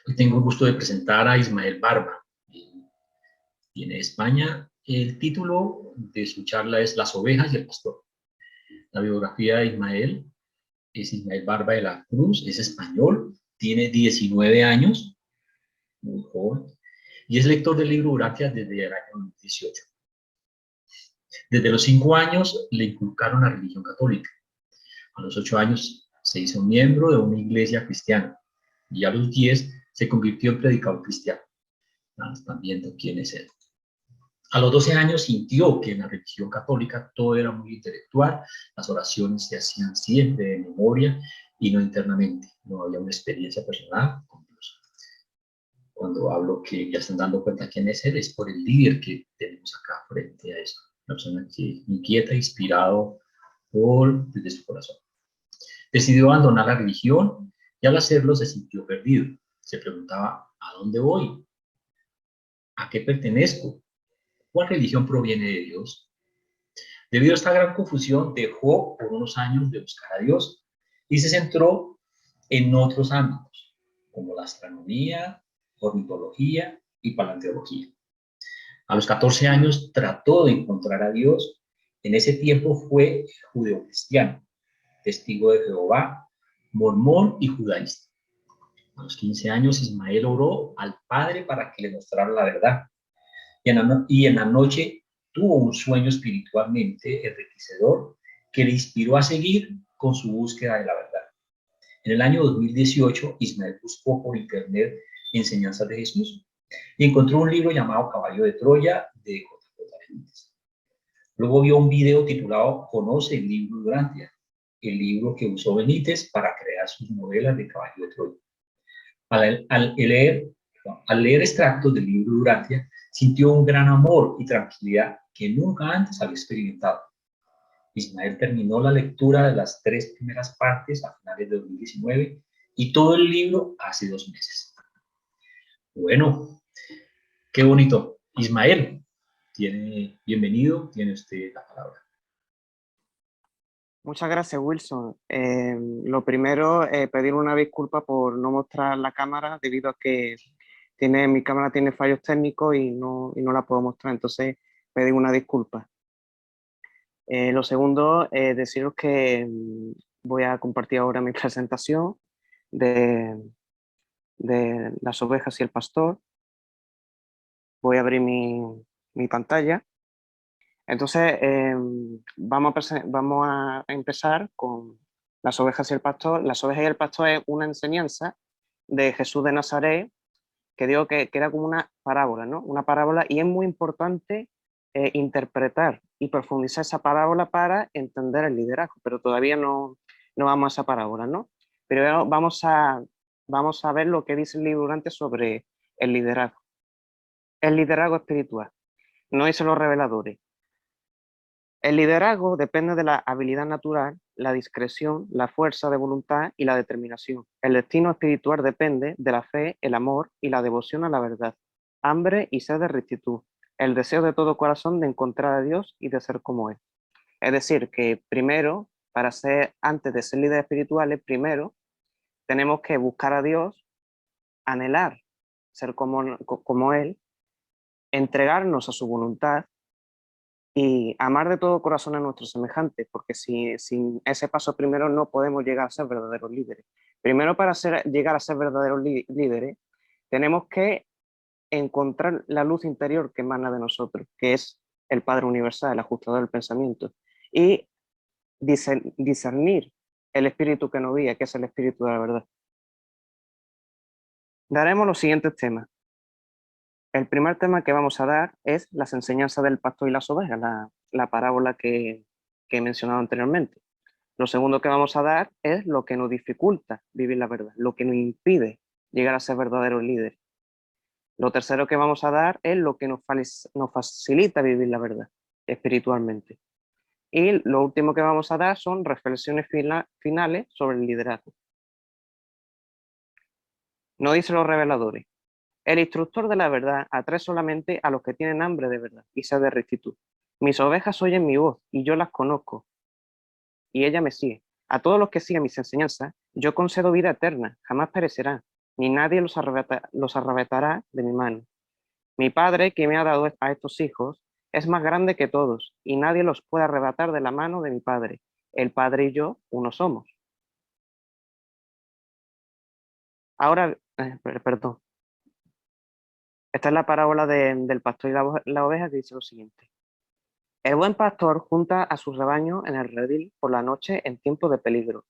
Hoy tengo el gusto de presentar a Ismael Barba. Él viene de España. El título de su charla es Las ovejas y el pastor. La biografía de Ismael es Ismael Barba de la Cruz, es español, tiene 19 años, muy joven, y es lector del libro Urantia desde el año 2018. Desde los 5 años le inculcaron la religión católica. A los 8 años se hizo miembro de una iglesia cristiana y a los 10 se convirtió en predicador cristiano. Están viendo quién es él. A los 12 años sintió que en la religión católica todo era muy intelectual, las oraciones se hacían siempre de memoria y no internamente, no había una experiencia personal con Dios. Cuando hablo que ya están dando cuenta quién es él, es por el líder que tenemos acá frente a eso, una persona que inquieta, inspirado desde su corazón. Decidió abandonar la religión y al hacerlo se sintió perdido. Se preguntaba, ¿a dónde voy? ¿A qué pertenezco? ¿Cuál religión proviene de Dios? Debido a esta gran confusión, dejó por unos años de buscar a Dios y se centró en otros ámbitos, como la astronomía, ornitología y paleontología. A los 14 años trató de encontrar a Dios. En ese tiempo fue judeocristiano, testigo de Jehová, mormón y judaísta. A los 15 años Ismael oró al Padre para que le mostrara la verdad. Y en la noche tuvo un sueño espiritualmente enriquecedor que le inspiró a seguir con su búsqueda de la verdad. En el año 2018, Ismael buscó por internet enseñanzas de Jesús y encontró un libro llamado Caballo de Troya de J.J. Benítez. Luego vio un video titulado Conoce el libro de Urantia, el libro que usó Benítez para crear sus novelas de Caballo de Troya. Al leer extractos del libro de Urantia, sintió un gran amor y tranquilidad que nunca antes había experimentado. Ismael terminó la lectura de las 3 primeras partes a finales de 2019 y todo el libro hace 2 meses. Bueno, qué bonito. Ismael, bienvenido, tiene usted la palabra. Muchas gracias, Wilson. Lo primero, pedir una disculpa por no mostrar la cámara debido a que mi cámara tiene fallos técnicos y no la puedo mostrar, entonces pedir una disculpa. Lo segundo, deciros que voy a compartir ahora mi presentación de las ovejas y el pastor. Voy a abrir mi pantalla. Entonces, vamos a empezar con las ovejas y el pastor. Las ovejas y el pastor es una enseñanza de Jesús de Nazaret que digo que era como una parábola, ¿no? Una parábola, y es muy importante interpretar y profundizar esa parábola para entender el liderazgo, pero todavía no vamos a esa parábola, ¿no? Pero vamos a ver lo que dice el libro antes sobre el liderazgo. El liderazgo espiritual, no dice los reveladores. El liderazgo depende de la habilidad natural, la discreción, la fuerza de voluntad y la determinación. El destino espiritual depende de la fe, el amor y la devoción a la verdad, hambre y sed de rectitud, el deseo de todo corazón de encontrar a Dios y de ser como Él. Es decir, que primero, antes de ser líderes espirituales, primero tenemos que buscar a Dios, anhelar ser como Él, entregarnos a su voluntad y amar de todo corazón a nuestros semejantes, porque sin ese paso primero no podemos llegar a ser verdaderos líderes. Primero, para llegar a ser verdaderos líderes, tenemos que encontrar la luz interior que emana de nosotros, que es el Padre Universal, el ajustador del pensamiento, y discernir el espíritu que nos guía, que es el espíritu de la verdad. Daremos los siguientes temas. El primer tema que vamos a dar es las enseñanzas del pastor y las ovejas, la parábola que he mencionado anteriormente. Lo segundo que vamos a dar es lo que nos dificulta vivir la verdad, lo que nos impide llegar a ser verdaderos líderes. Lo tercero que vamos a dar es lo que nos facilita vivir la verdad espiritualmente. Y lo último que vamos a dar son reflexiones finales sobre el liderazgo. No dice los reveladores. El instructor de la verdad atrae solamente a los que tienen hambre de verdad y sed de rectitud. Mis ovejas oyen mi voz y yo las conozco y ella me sigue. A todos los que siguen mis enseñanzas, yo concedo vida eterna, jamás perecerán ni nadie los arrebatará de mi mano. Mi Padre, que me ha dado a estos hijos, es más grande que todos, y nadie los puede arrebatar de la mano de mi Padre. El Padre y yo uno somos. Ahora, perdón, esta es la parábola del pastor y la oveja que dice lo siguiente. El buen pastor junta a sus rebaños en el redil por la noche en tiempo de peligro,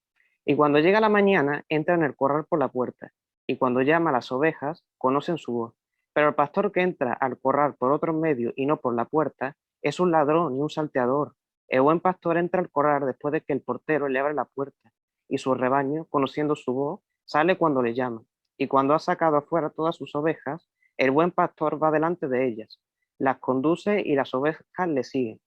y cuando llega la mañana entra en el corral por la puerta, y cuando llama a las ovejas conocen su voz. Pero el pastor que entra al corral por otro medio y no por la puerta es un ladrón y un salteador. El buen pastor entra al corral después de que el portero le abre la puerta, y su rebaño, conociendo su voz, sale cuando le llama. Y cuando ha sacado afuera todas sus ovejas, el buen pastor va delante de ellas, las conduce y las ovejas le siguen.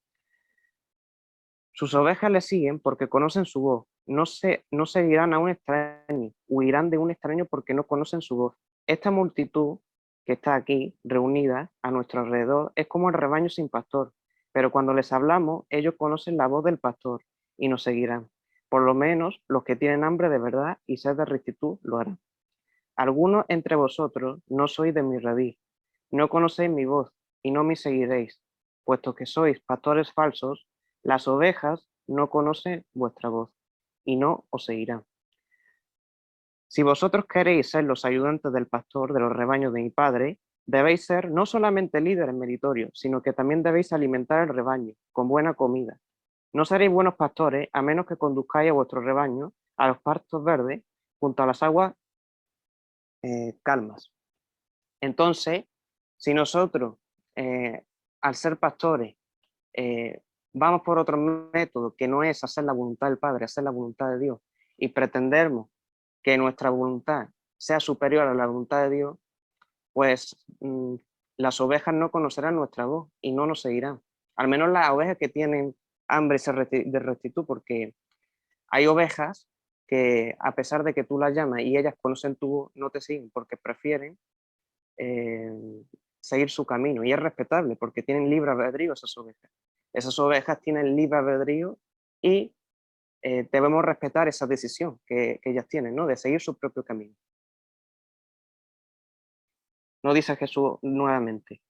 Sus ovejas le siguen porque conocen su voz. No seguirán a un extraño, huirán de un extraño porque no conocen su voz. Esta multitud que está aquí reunida a nuestro alrededor es como el rebaño sin pastor, pero cuando les hablamos, ellos conocen la voz del pastor y nos seguirán. Por lo menos los que tienen hambre de verdad y sed de rectitud lo harán. Algunos entre vosotros no sois de mi redil, no conocéis mi voz y no me seguiréis, puesto que sois pastores falsos. Las ovejas no conocen vuestra voz y no os seguirán. Si vosotros queréis ser los ayudantes del pastor de los rebaños de mi Padre, debéis ser no solamente líderes meritorios, sino que también debéis alimentar el rebaño con buena comida. No seréis buenos pastores a menos que conduzcáis a vuestro rebaño a los pastos verdes junto a las aguas calmas. Entonces, si nosotros, al ser pastores, vamos por otro método que no es hacer la voluntad del Padre, hacer la voluntad de Dios, y pretendemos que nuestra voluntad sea superior a la voluntad de Dios, pues las ovejas no conocerán nuestra voz y no nos seguirán. Al menos las ovejas que tienen hambre de rectitud, porque hay ovejas que a pesar de que tú las llamas y ellas conocen tu voz, no te siguen porque prefieren eh, seguir su camino. Y es respetable porque tienen libre albedrío esas ovejas. Esas ovejas tienen libre albedrío y debemos respetar esa decisión que ellas tienen, ¿no? De seguir su propio camino. No dice Jesús nuevamente.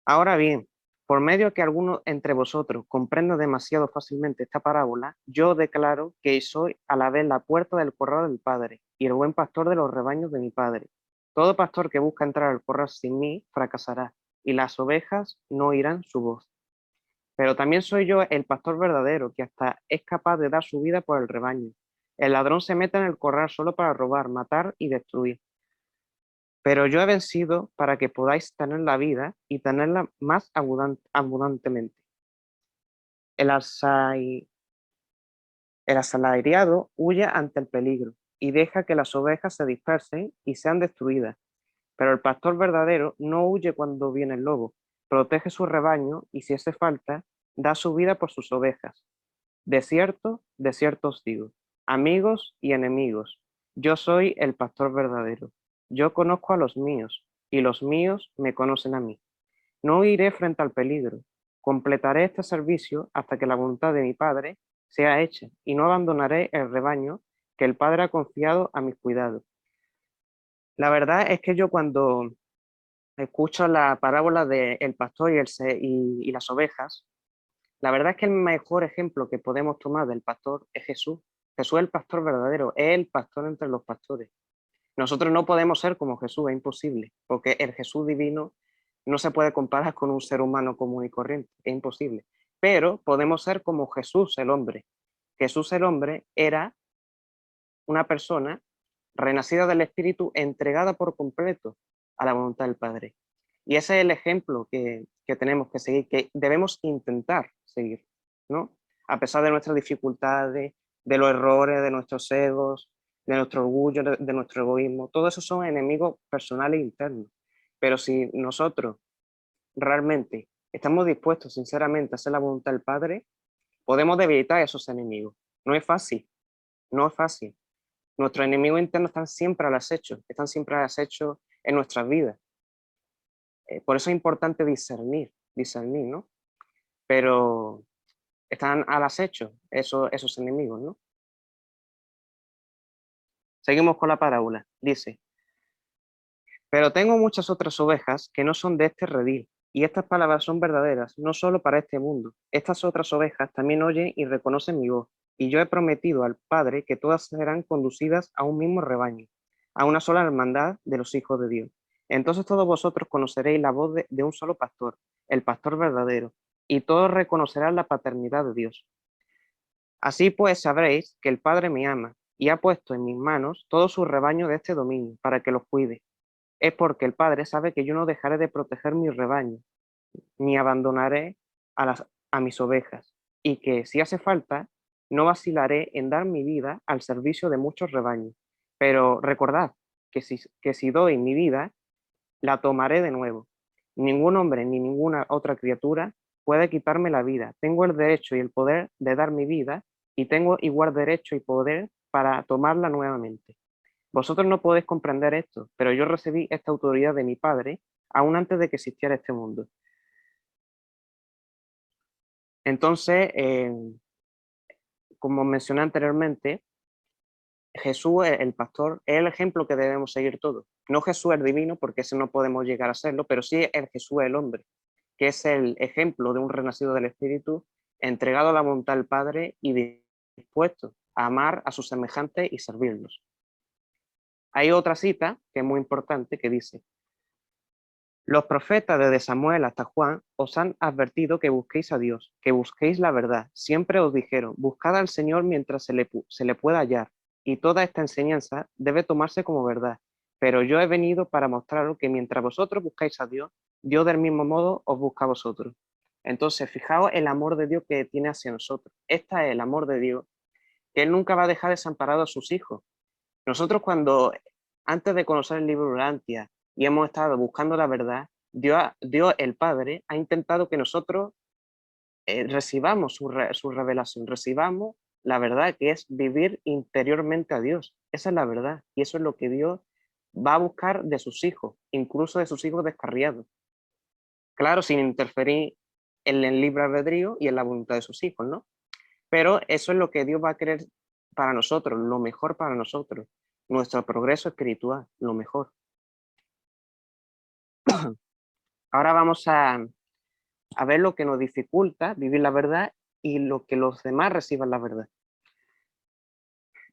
Ahora bien, por medio que alguno entre vosotros comprenda demasiado fácilmente esta parábola, yo declaro que soy a la vez la puerta del corral del Padre y el buen pastor de los rebaños de mi Padre. Todo pastor que busca entrar al corral sin mí fracasará, y las ovejas no oirán su voz. Pero también soy yo el pastor verdadero, que hasta es capaz de dar su vida por el rebaño. El ladrón se mete en el corral solo para robar, matar y destruir. Pero yo he vencido para que podáis tener la vida y tenerla más abundantemente. El, asai- el asalariado huye ante el peligro y deja que las ovejas se dispersen y sean destruidas. Pero el pastor verdadero no huye cuando viene el lobo, protege su rebaño y si hace falta, da su vida por sus ovejas. De cierto os digo, amigos y enemigos, yo soy el pastor verdadero. Yo conozco a los míos y los míos me conocen a mí. No iré frente al peligro. Completaré este servicio hasta que la voluntad de mi Padre sea hecha y no abandonaré el rebaño que el Padre ha confiado a mis cuidados. La verdad es que yo cuando escucho la parábola del pastor y las ovejas, la verdad es que el mejor ejemplo que podemos tomar del pastor es Jesús. Jesús es el pastor verdadero, es el pastor entre los pastores. Nosotros no podemos ser como Jesús, es imposible, porque el Jesús divino no se puede comparar con un ser humano común y corriente, es imposible. Pero podemos ser como Jesús el hombre. Jesús el hombre era una persona renacida del Espíritu, entregada por completo a la voluntad del Padre. Y ese es el ejemplo que tenemos que seguir, que debemos intentar seguir, ¿no? A pesar de nuestras dificultades, de los errores, de nuestros egos, de nuestro orgullo, de nuestro egoísmo, todo eso son enemigos personales e internos. Pero si nosotros realmente estamos dispuestos sinceramente a hacer la voluntad del Padre, podemos debilitar a esos enemigos. No es fácil, no es fácil. Nuestros enemigos internos están siempre al acecho, están siempre al acecho en nuestras vidas. Por eso es importante discernir, ¿no? Pero están al acecho esos enemigos, ¿no? Seguimos con la parábola. Dice, Pero tengo muchas otras ovejas que no son de este redil, y estas palabras son verdaderas, no solo para este mundo. Estas otras ovejas también oyen y reconocen mi voz, y yo he prometido al Padre que todas serán conducidas a un mismo rebaño, a una sola hermandad de los hijos de Dios. Entonces todos vosotros conoceréis la voz de un solo pastor, el pastor verdadero, y todos reconocerán la paternidad de Dios. Así pues sabréis que el Padre me ama, y ha puesto en mis manos todo su rebaño de este dominio, para que los cuide. Es porque el Padre sabe que yo no dejaré de proteger mi rebaño, ni abandonaré a mis ovejas, y que si hace falta, no vacilaré en dar mi vida al servicio de muchos rebaños. Pero recordad que si doy mi vida, la tomaré de nuevo. Ningún hombre ni ninguna otra criatura puede quitarme la vida. Tengo el derecho y el poder de dar mi vida, y tengo igual derecho y poder para tomarla nuevamente. Vosotros no podéis comprender esto, pero yo recibí esta autoridad de mi Padre aún antes de que existiera este mundo. Entonces, como mencioné anteriormente, Jesús, el pastor, es el ejemplo que debemos seguir todos. No Jesús el divino, porque ese no podemos llegar a serlo, pero sí el Jesús el hombre, que es el ejemplo de un renacido del Espíritu, entregado a la voluntad del Padre y dispuesto a amar a sus semejantes y servirlos. Hay otra cita que es muy importante que dice: los profetas desde Samuel hasta Juan os han advertido que busquéis a Dios, que busquéis la verdad. Siempre os dijeron, buscad al Señor mientras se le pueda hallar. Y toda esta enseñanza debe tomarse como verdad. Pero yo he venido para mostraros que mientras vosotros buscáis a Dios, Dios del mismo modo os busca a vosotros. Entonces, fijaos el amor de Dios que tiene hacia nosotros. Este es el amor de Dios, que Él nunca va a dejar desamparado a sus hijos. Nosotros antes de conocer el libro de Urantia y hemos estado buscando la verdad, Dios el Padre ha intentado que nosotros recibamos su revelación, recibamos la verdad, que es vivir interiormente a Dios. Esa es la verdad y eso es lo que Dios va a buscar de sus hijos, incluso de sus hijos descarriados. Claro, sin interferir en el libre albedrío y en la voluntad de sus hijos, ¿no? Pero eso es lo que Dios va a querer para nosotros, lo mejor para nosotros, nuestro progreso espiritual, lo mejor. Ahora vamos a ver lo que nos dificulta vivir la verdad y lo que los demás reciban la verdad.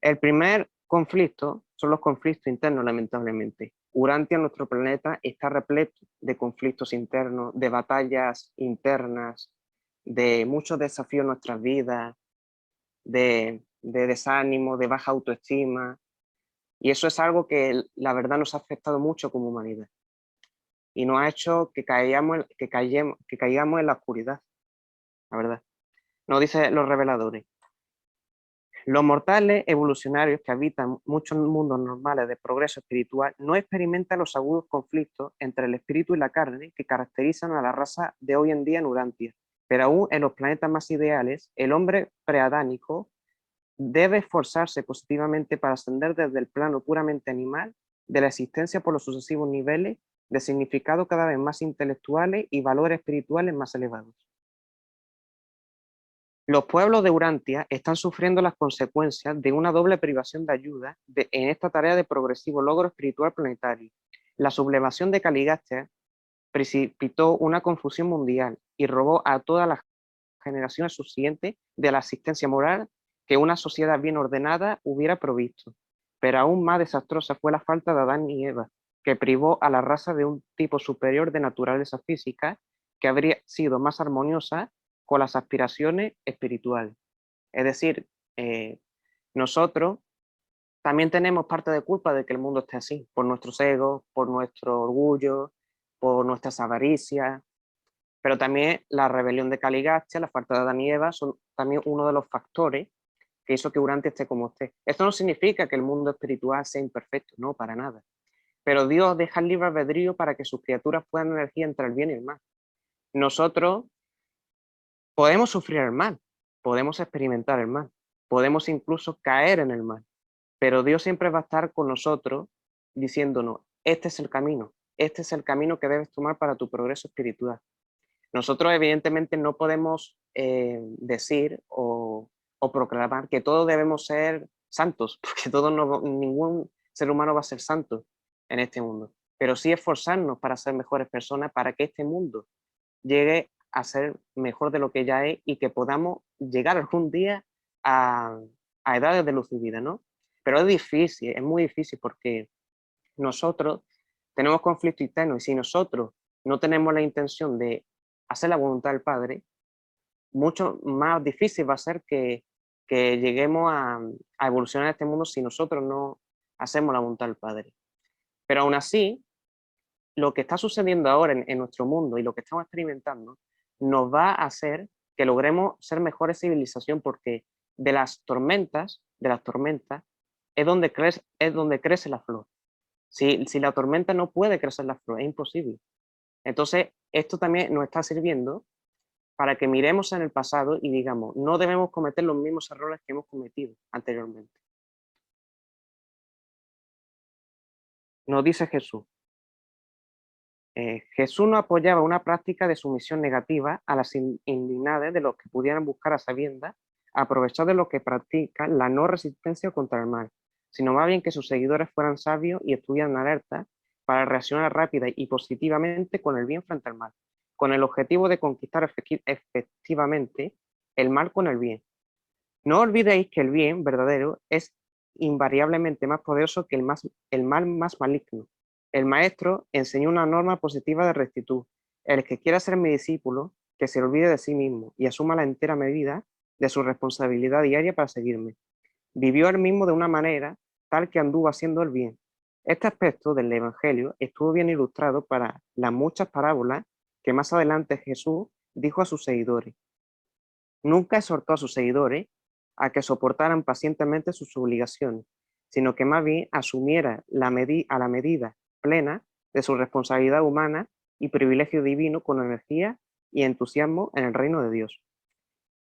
El primer conflicto son los conflictos internos, lamentablemente. Urantia, nuestro planeta, está repleto de conflictos internos, de batallas internas, de muchos desafíos en nuestras vidas, de desánimo, de baja autoestima. Y eso es algo que la verdad nos ha afectado mucho como humanidad. Y nos ha hecho que caigamos en la oscuridad, la verdad. Nos dicen los reveladores. Los mortales evolucionarios que habitan muchos mundos normales de progreso espiritual no experimentan los agudos conflictos entre el espíritu y la carne que caracterizan a la raza de hoy en día en Urantia. Pero aún en los planetas más ideales, el hombre preadánico debe esforzarse positivamente para ascender desde el plano puramente animal de la existencia por los sucesivos niveles de significado cada vez más intelectuales y valores espirituales más elevados. Los pueblos de Urantia están sufriendo las consecuencias de una doble privación de ayuda en esta tarea de progresivo logro espiritual planetario. La sublevación de Caligastia precipitó una confusión mundial y robó a todas las generaciones subsiguientes de la asistencia moral que una sociedad bien ordenada hubiera provisto. Pero aún más desastrosa fue la falta de Adán y Eva, que privó a la raza de un tipo superior de naturaleza física que habría sido más armoniosa con las aspiraciones espirituales. Es decir, nosotros también tenemos parte de culpa de que el mundo esté así, por nuestros egos, por nuestro orgullo, por nuestras avaricias, pero también la rebelión de Caligastia, la falta de Adán y Eva, son también uno de los factores que hizo que Urantia esté como esté. Esto no significa que el mundo espiritual sea imperfecto, no, para nada. Pero Dios deja el libre albedrío para que sus criaturas puedan elegir entre el bien y el mal. Nosotros podemos sufrir el mal, podemos experimentar el mal, podemos incluso caer en el mal, pero Dios siempre va a estar con nosotros diciéndonos, este es el camino que debes tomar para tu progreso espiritual. Nosotros evidentemente no podemos decir o proclamar que todos debemos ser santos, porque ningún ser humano va a ser santo en este mundo. pero sí esforzarnos para ser mejores personas, para que este mundo llegue a ser mejor de lo que ya es y que podamos llegar algún día a, a edades de luz y vida, ¿no? Pero es difícil, es muy difícil porque nosotros tenemos conflicto interno y si nosotros no tenemos la intención de hacer la voluntad del Padre, mucho más difícil va a ser que lleguemos a evolucionar en este mundo si nosotros no hacemos la voluntad del Padre. Pero aún así, lo que está sucediendo ahora en nuestro mundo y lo que estamos experimentando nos va a hacer que logremos ser mejores civilización porque de las tormentas es donde crece la flor. Si la tormenta no puede crecer la flor, es imposible. Entonces, esto también nos está sirviendo para que miremos en el pasado y digamos, no debemos cometer los mismos errores que hemos cometido anteriormente. Nos dice Jesús. Jesús no apoyaba una práctica de sumisión negativa a las indignades de los que pudieran buscar a sabiendas aprovechar de lo que practican la no resistencia contra el mal, sino más bien que sus seguidores fueran sabios y estuvieran alerta para reaccionar rápida y positivamente con el bien frente al mal, con el objetivo de conquistar efectivamente el mal con el bien. No olvidéis que el bien verdadero es invariablemente más poderoso que el mal más maligno. El maestro enseñó una norma positiva de rectitud. El que quiera ser mi discípulo, que se olvide de sí mismo y asuma la entera medida de su responsabilidad diaria para seguirme. Vivió él mismo de una manera tal que anduvo haciendo el bien. Este aspecto del Evangelio estuvo bien ilustrado para las muchas parábolas que más adelante Jesús dijo a sus seguidores. Nunca exhortó a sus seguidores a que soportaran pacientemente sus obligaciones, sino que más bien asumiera a la medida plena de su responsabilidad humana y privilegio divino con energía y entusiasmo en el reino de Dios.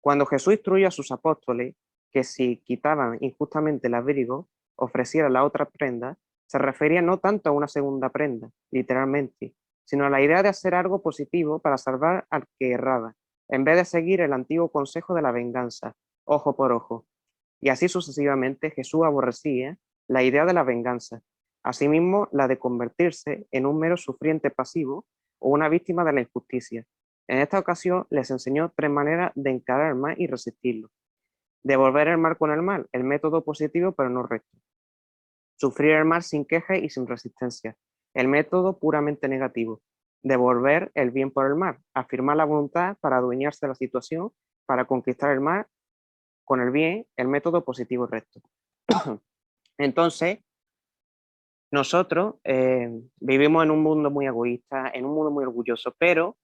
Cuando Jesús instruyó a sus apóstoles que si quitaban injustamente el abrigo, ofreciera la otra prenda, se refería no tanto a una segunda prenda, literalmente, sino a la idea de hacer algo positivo para salvar al que erraba, en vez de seguir el antiguo consejo de la venganza, ojo por ojo. Y así sucesivamente Jesús aborrecía la idea de la venganza, asimismo la de convertirse en un mero sufriente pasivo o una víctima de la injusticia. En esta ocasión les enseñó tres maneras de encarar el mal y resistirlo. Devolver el mal con el mal, el método positivo pero no recto. Sufrir el mal sin queja y sin resistencia, el método puramente negativo. Devolver el bien por el mal, afirmar la voluntad para adueñarse de la situación, para conquistar el mal con el bien, el método positivo recto. Entonces, nosotros vivimos en un mundo muy egoísta, en un mundo muy orgulloso, pero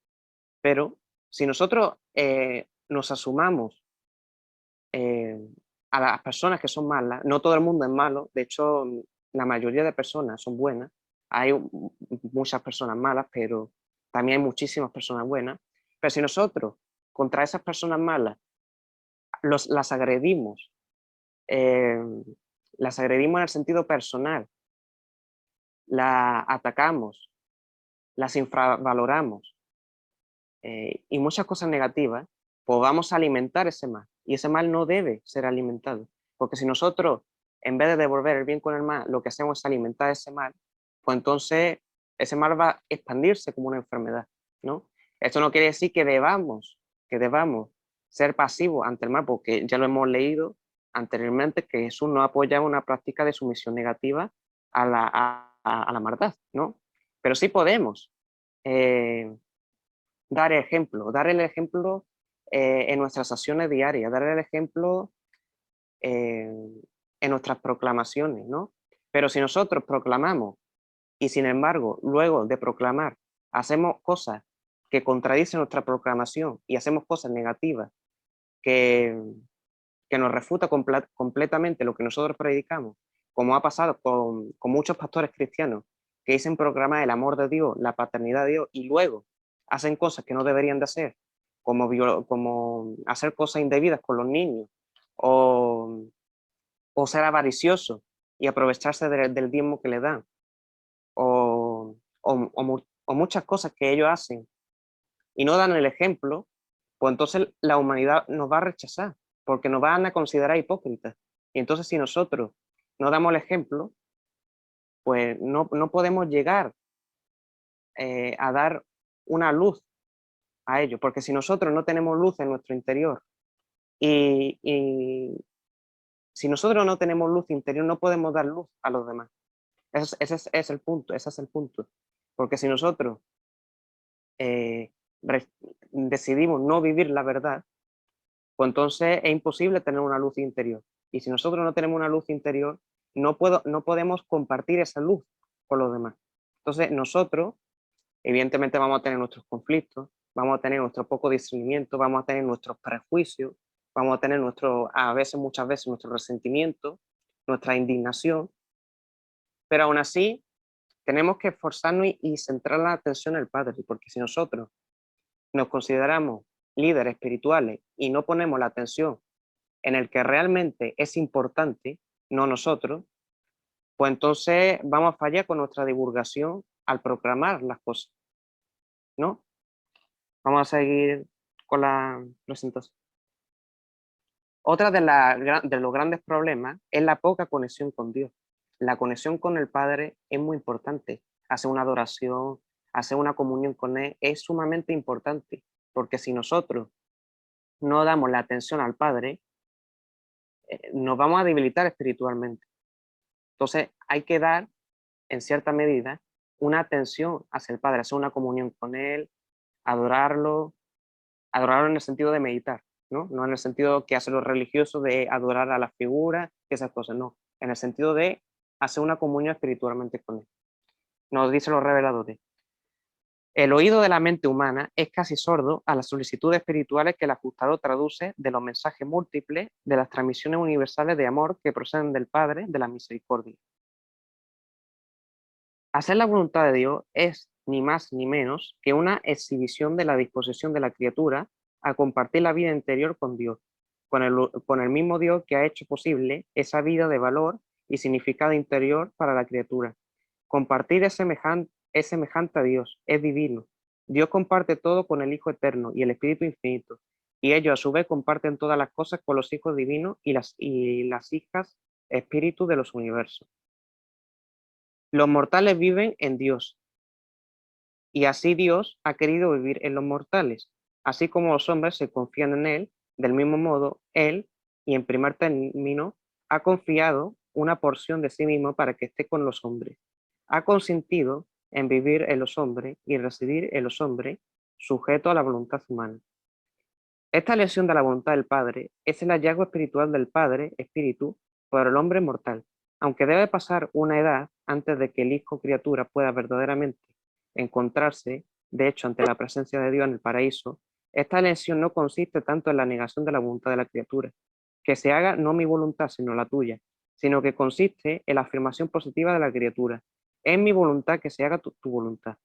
si nosotros nos asumamos a las personas que son malas, no todo el mundo es malo, de hecho la mayoría de personas son buenas, hay muchas personas malas, pero también hay muchísimas personas buenas, pero si nosotros contra esas personas malas las agredimos, eh, las agredimos en el sentido personal, las atacamos, las infravaloramos y muchas cosas negativas, pues vamos a alimentar ese mal. Y ese mal no debe ser alimentado. Porque si nosotros, en vez de devolver el bien con el mal, lo que hacemos es alimentar ese mal, pues entonces ese mal va a expandirse como una enfermedad, ¿no? Esto no quiere decir que debamos ser pasivos ante el mal, porque ya lo hemos leído anteriormente que Jesús no apoya una práctica de sumisión negativa a la maldad, ¿no? Pero sí podemos dar el ejemplo en nuestras acciones diarias, dar el ejemplo eh, en nuestras proclamaciones, ¿no? Pero si nosotros proclamamos y sin embargo luego de proclamar hacemos cosas que contradicen nuestra proclamación y hacemos cosas negativas que, que nos refuta completamente lo que nosotros predicamos, como ha pasado con muchos pastores cristianos que dicen proclamar el amor de Dios, la paternidad de Dios, y luego hacen cosas que no deberían de hacer, como hacer cosas indebidas con los niños, o, o ser avaricioso y aprovecharse del diezmo que le dan, o muchas cosas que ellos hacen y no dan el ejemplo, pues entonces la humanidad nos va a rechazar, porque nos van a considerar hipócritas. Y entonces si nosotros no damos el ejemplo, pues no podemos llegar a dar una luz a ello, porque si nosotros no tenemos luz en nuestro interior y si nosotros no tenemos luz interior, no podemos dar luz a los demás. Ese es el punto, ese es el punto. Porque si nosotros decidimos no vivir la verdad, pues entonces es imposible tener una luz interior. Y si nosotros no tenemos una luz interior, no podemos compartir esa luz con los demás. Entonces nosotros, evidentemente, vamos a tener nuestros conflictos, vamos a tener nuestro poco discernimiento, vamos a tener nuestros prejuicios, vamos a tener a veces, muchas veces, nuestro resentimiento, nuestra indignación, pero aún así tenemos que esforzarnos y centrar la atención en el Padre, porque si nosotros nos consideramos líderes espirituales y no ponemos la atención en el que realmente es importante, no nosotros, pues entonces vamos a fallar con nuestra divulgación al proclamar las cosas, ¿no? Vamos a seguir con la presentación. Otra de los grandes problemas es la poca conexión con Dios. La conexión con el Padre es muy importante. Hacer una adoración, hacer una comunión con Él es sumamente importante, porque si nosotros no damos la atención al Padre, nos vamos a debilitar espiritualmente. Entonces hay que dar, en cierta medida, una atención hacia el Padre, hacer una comunión con Él, adorarlo en el sentido de meditar, ¿no? No en el sentido que hacen los religiosos de adorar a la figura, esas cosas, no. En el sentido de hacer una comunión espiritualmente con Él. Nos dicen los reveladores. El oído de la mente humana es casi sordo a las solicitudes espirituales que el ajustador traduce de los mensajes múltiples de las transmisiones universales de amor que proceden del Padre de la misericordia. Hacer la voluntad de Dios es ni más ni menos que una exhibición de la disposición de la criatura a compartir la vida interior con Dios, con el mismo Dios que ha hecho posible esa vida de valor y significado interior para la criatura. Compartir es semejante a Dios, es divino. Dios comparte todo con el Hijo Eterno y el Espíritu Infinito, y ellos a su vez comparten todas las cosas con los hijos divinos y las hijas espíritu de los universos. Los mortales viven en Dios, y así Dios ha querido vivir en los mortales. Así como los hombres se confían en Él, del mismo modo, Él, y en primer término, ha confiado una porción de sí mismo para que esté con los hombres. Ha consentido en vivir en los hombres y residir en los hombres, sujeto a la voluntad humana. Esta lesión de la voluntad del Padre es el hallazgo espiritual del Padre, Espíritu, por el hombre mortal. Aunque debe pasar una edad antes de que el Hijo criatura pueda verdaderamente encontrarse, de hecho, ante la presencia de Dios en el paraíso, esta lesión no consiste tanto en la negación de la voluntad de la criatura, que se haga no mi voluntad sino la tuya, sino que consiste en la afirmación positiva de la criatura. Es mi voluntad que se haga tu voluntad.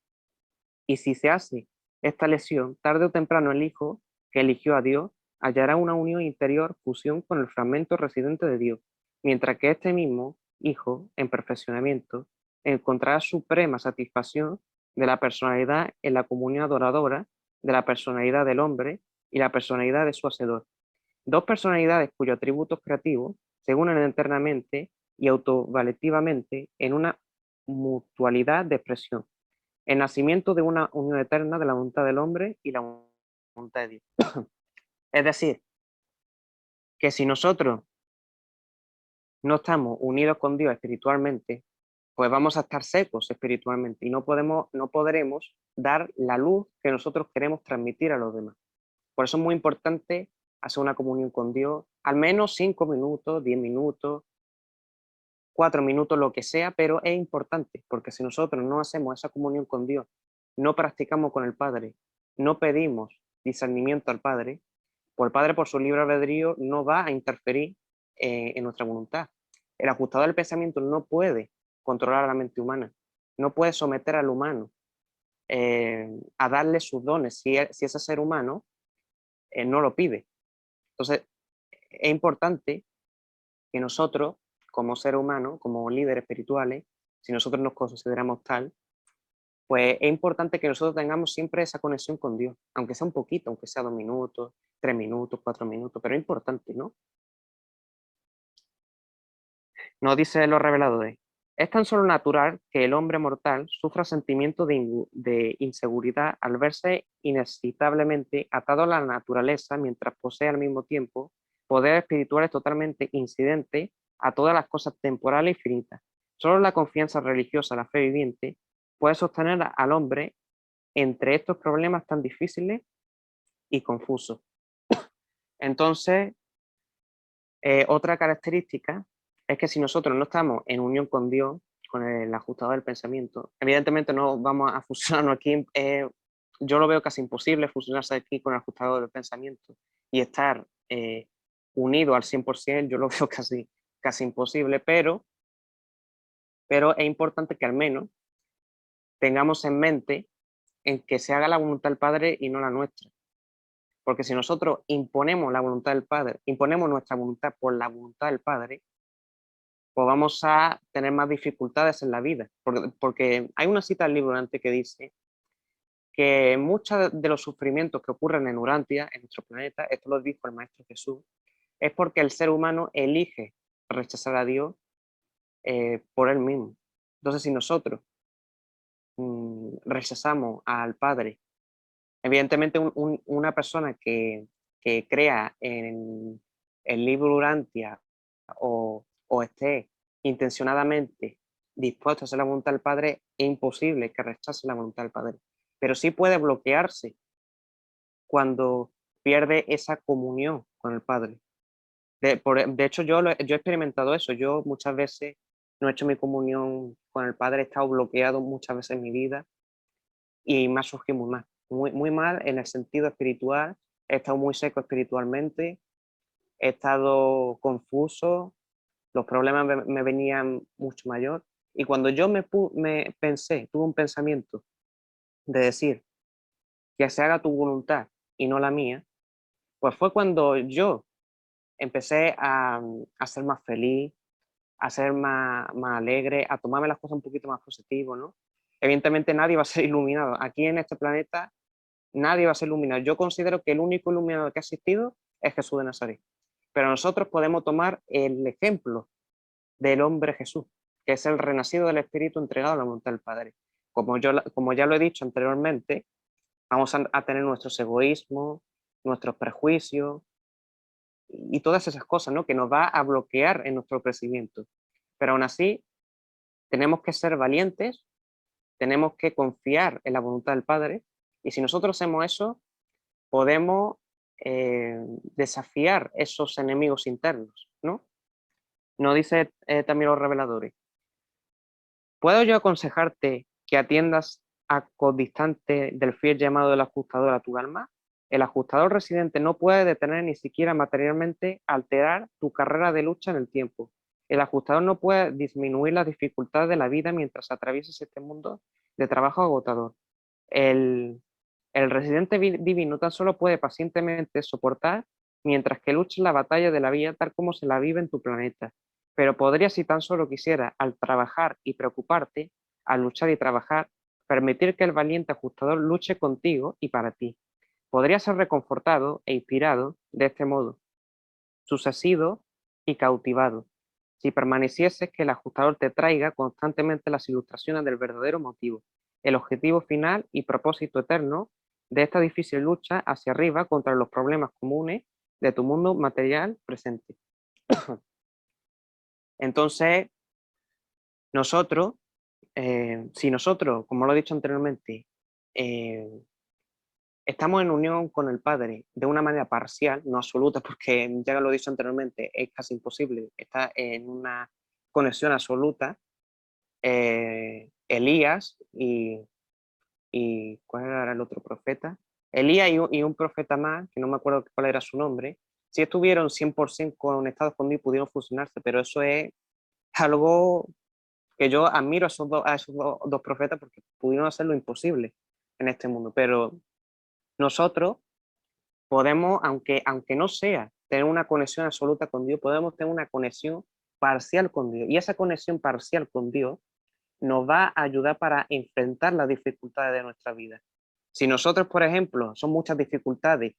Y si se hace esta lesión, tarde o temprano el Hijo, que eligió a Dios, hallará una unión interior, fusión con el fragmento residente de Dios, mientras que este mismo Hijo, en perfeccionamiento, encontrará suprema satisfacción de la personalidad en la comunión adoradora de la personalidad del hombre y la personalidad de su hacedor. Dos personalidades cuyos atributos creativos se unen eternamente y autovalectivamente en una mutualidad de expresión, el nacimiento de una unión eterna de la voluntad del hombre y la voluntad de Dios. Es decir, que si nosotros no estamos unidos con Dios espiritualmente, pues vamos a estar secos espiritualmente y no podremos dar la luz que nosotros queremos transmitir a los demás. Por eso es muy importante hacer una comunión con Dios, al menos 5 minutos, 10 minutos, 4 minutos, lo que sea, pero es importante, porque si nosotros no hacemos esa comunión con Dios, no practicamos con el Padre, no pedimos discernimiento al Padre, pues el Padre por su libre albedrío no va a interferir en nuestra voluntad. El ajustador del pensamiento no puede controlar a la mente humana, no puede someter al humano a darle sus dones si ese ser humano no lo pide. Entonces, es importante que nosotros, como ser humano, como líderes espirituales, si nosotros nos consideramos tal, pues es importante que nosotros tengamos siempre esa conexión con Dios, aunque sea un poquito, aunque sea 2 minutos, 3 minutos, 4 minutos, pero es importante, ¿no? Nos dice los reveladores, Es tan solo natural que el hombre mortal sufra sentimientos de inseguridad al verse inexcitablemente atado a la naturaleza mientras posee al mismo tiempo poderes espirituales totalmente incidentes a todas las cosas temporales y finitas. Solo la confianza religiosa, la fe viviente, puede sostener al hombre entre estos problemas tan difíciles y confusos. Entonces, otra característica es que si nosotros no estamos en unión con Dios, con el ajustador del pensamiento, evidentemente no vamos a fusionarnos aquí. Yo lo veo casi imposible fusionarse aquí con el ajustador del pensamiento y estar unido al 100%, yo lo veo casi imposible, pero es importante que al menos tengamos en mente en que se haga la voluntad del Padre y no la nuestra. Porque si nosotros imponemos la voluntad del Padre, imponemos nuestra voluntad por la voluntad del Padre, pues vamos a tener más dificultades en la vida. Porque hay una cita del libro antes que dice que muchos de los sufrimientos que ocurren en Urantia, en nuestro planeta, esto lo dijo el Maestro Jesús, es porque el ser humano elige rechazar a Dios por él mismo. Entonces, si nosotros rechazamos al Padre, evidentemente una persona que crea en el libro Urantia o esté intencionadamente dispuesto a hacer la voluntad del Padre, es imposible que rechace la voluntad del Padre. Pero sí puede bloquearse cuando pierde esa comunión con el Padre. De hecho, yo he experimentado eso. Yo muchas veces no he hecho mi comunión con el Padre, he estado bloqueado muchas veces en mi vida y me ha surgido muy mal en el sentido espiritual. He estado muy seco espiritualmente, he estado confuso, los problemas me venían mucho mayor. Y cuando yo me pensé, tuve un pensamiento de decir que se haga tu voluntad y no la mía, pues fue cuando yo empecé a ser más feliz, a ser más alegre, a tomarme las cosas un poquito más positivo, ¿no? Evidentemente nadie va a ser iluminado. Aquí en este planeta nadie va a ser iluminado. Yo considero que el único iluminado que ha existido es Jesús de Nazaret. Pero nosotros podemos tomar el ejemplo del hombre Jesús, que es el renacido del Espíritu entregado a la voluntad del Padre. Como ya lo he dicho anteriormente, vamos a tener nuestros egoísmos, nuestros prejuicios y todas esas cosas, ¿no? Que nos va a bloquear en nuestro crecimiento. Pero aún así, tenemos que ser valientes, tenemos que confiar en la voluntad del Padre, y si nosotros hacemos eso, podemos desafiar esos enemigos internos, ¿no? Nos dice también los reveladores. ¿Puedo yo aconsejarte que atiendas a codistante del fiel llamado del ajustador a tu alma? El ajustador residente no puede detener ni siquiera materialmente alterar tu carrera de lucha en el tiempo. El ajustador no puede disminuir las dificultades de la vida mientras atraviesas este mundo de trabajo agotador. El, el residente divino tan solo puede pacientemente soportar mientras que lucha la batalla de la vida tal como se la vive en tu planeta. Pero podría, si tan solo quisiera, al trabajar y preocuparte, al luchar y trabajar, permitir que el valiente ajustador luche contigo y para ti. Podría ser reconfortado e inspirado de este modo, sucesido y cautivado, si permanecieses que el ajustador te traiga constantemente las ilustraciones del verdadero motivo, el objetivo final y propósito eterno de esta difícil lucha hacia arriba contra los problemas comunes de tu mundo material presente. Entonces, nosotros, si nosotros, como lo he dicho anteriormente, eh, estamos en unión con el Padre de una manera parcial, no absoluta, porque ya lo he dicho anteriormente, es casi imposible estar en una conexión absoluta. Elías y ¿cuál era el otro profeta? Elías y un profeta más, que no me acuerdo cuál era su nombre, sí estuvieron 100% conectados con Dios y pudieron fusionarse, pero eso es algo que yo admiro a esos dos profetas porque pudieron hacer lo imposible en este mundo, pero nosotros podemos, aunque no sea tener una conexión absoluta con Dios, podemos tener una conexión parcial con Dios. Y esa conexión parcial con Dios nos va a ayudar para enfrentar las dificultades de nuestra vida. Si nosotros, por ejemplo, son muchas dificultades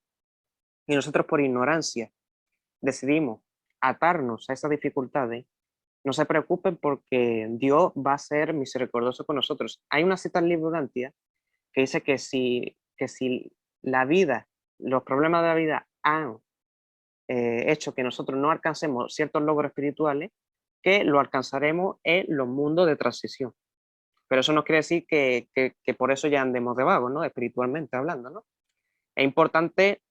y nosotros por ignorancia decidimos atarnos a esas dificultades, no se preocupen porque Dios va a ser misericordioso con nosotros. Hay una cita en el libro de Antía que dice que si la vida, los problemas de la vida han hecho que nosotros no alcancemos ciertos logros espirituales, que lo alcanzaremos en los mundos de transición. Pero eso no quiere decir que por eso ya andemos de vagos, ¿no? Espiritualmente hablando, ¿no? Es importante